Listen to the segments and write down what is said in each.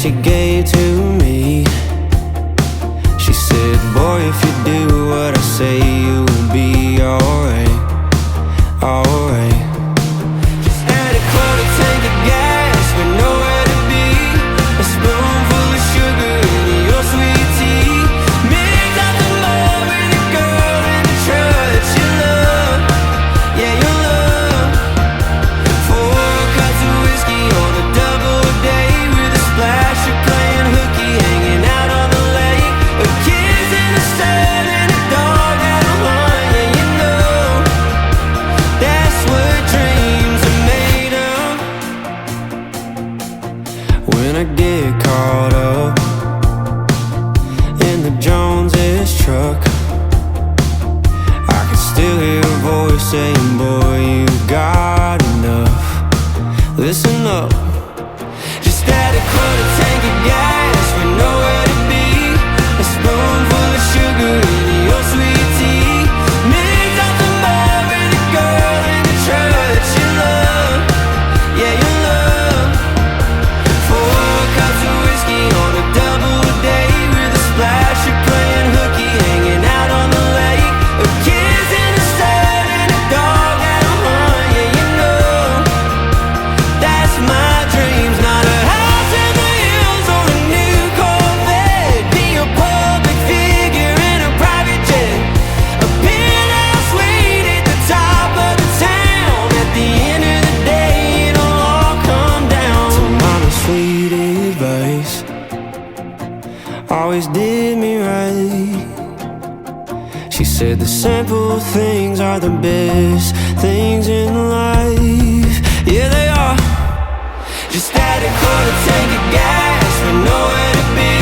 she gave to me. She said, boy, if you do what I say, you'll be alright, alright. Just add a quarter tank of gas with nowhere to be, a spoonful of sugar in your sweet tea. Mix out the love with a girl in the truck that you love, yeah, you love. 4 cups of whiskey on a double day with a splash of playing hooky hanging out on the lake. A kiss in the sun and a dog at a line, yeah, you know that's what dreams are made of. When I get caught up in the Joneses truck, I can still hear a voice saying, boy, you got enough. Listen up. Just add a quarter tank of gas with nowhere to be, a spoonful of sugar in your sweet tea. Mix out the mud with a girl in the truck that you love, yeah, you love. 4 cups of whiskey on a double day with a splash of playing hooky hanging out on the lake. A kiss in the sun and a dog at a hunt, yeah, you know that's my dreams. Not a house in the hills or a new Corvette, be a public figure in a private jet, a penthouse suite at the top of the town. At the end of the day, it'll all come down to mama's sweet advice. Always did me right. She said the simple things are the best things in life. Yeah, they are. Just add a quarter tank of gas with nowhere to be,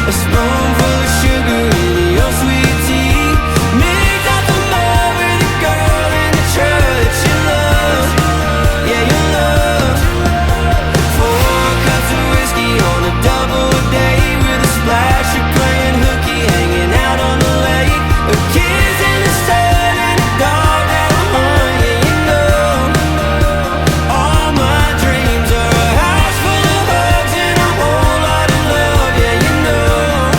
a spoonful of sugar in your sweet tea. Mix out the love with a girl in the truck that you love, yeah, you love. 4 cups of whiskey on a double day with a splash of playing hooky hanging out on the lake. A kiss in the sun and a dog at a hunt, yeah, you know all my dreams are a house full of hugs and a whole lot of love, yeah, you know.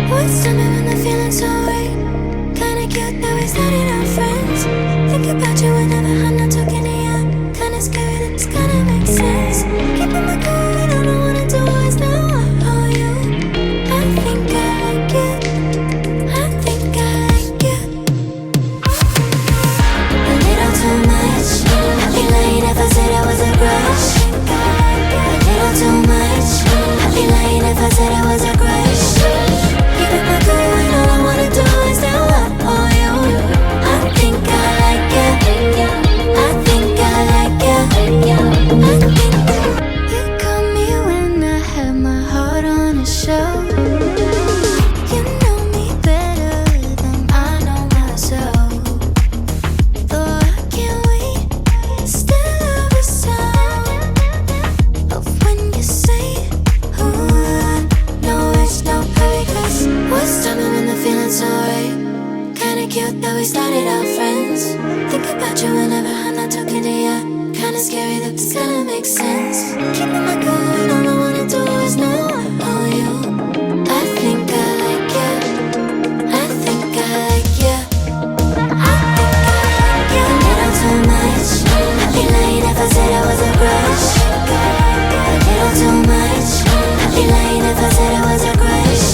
What's time when the feeling's so right? Kinda cute that we started our friends. Think about you whenever I'm not talking to you. Kinda scary that it's gonna make sense. Keeping my cool and all I wanna do is know I owe you. I think I like it. I think I like it. A little too much. I'd be lying if I said I was a crush. A little too much. I'd be lying if I said I was a crush. Keeping my cool and all I wanna do is know I owe you. I think I like it. I think I like it. I think you caught me when I had my heart on a show. You know me better than I know myself. Though I can't wait, still love the sound of when you say, ooh, no it's no hurry, 'cause what's timing when the feeling's so right? Kinda cute that we started out friends. Think about you whenever I'm not talking to you. Kinda scary that this gonna make sense. Keeping my cool and all I wanna do is know I owe you. I think I like you. I think I like you. I think I like you. A little too much. I'd be lying if I said I was a crush. A little too much. I'd be lying if I said I was a crush.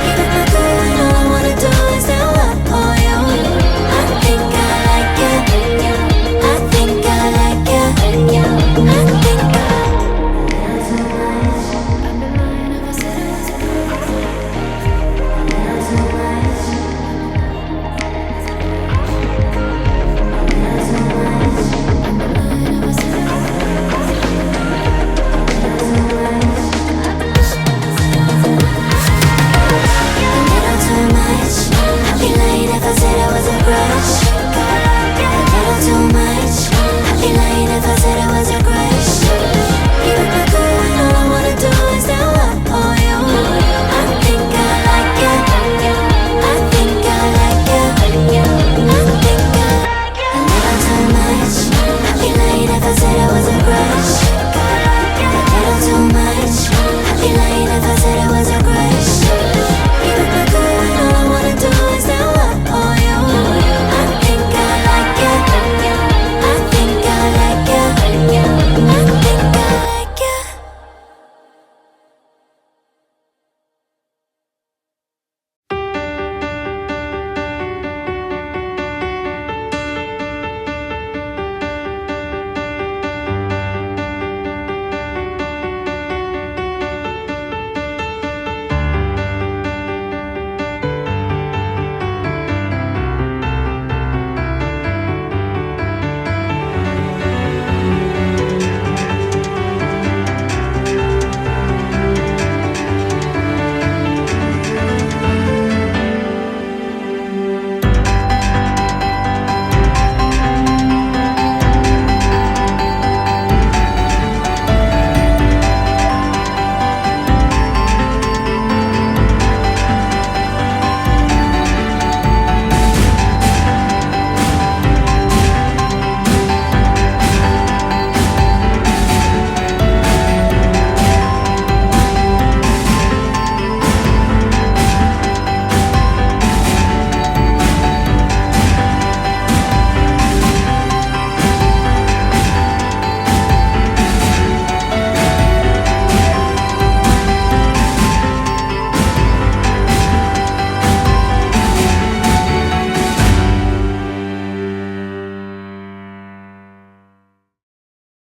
Keeping my cool and all I wanna do is know I owe you. I think I like you. I think I like you. I think I. If I said I was a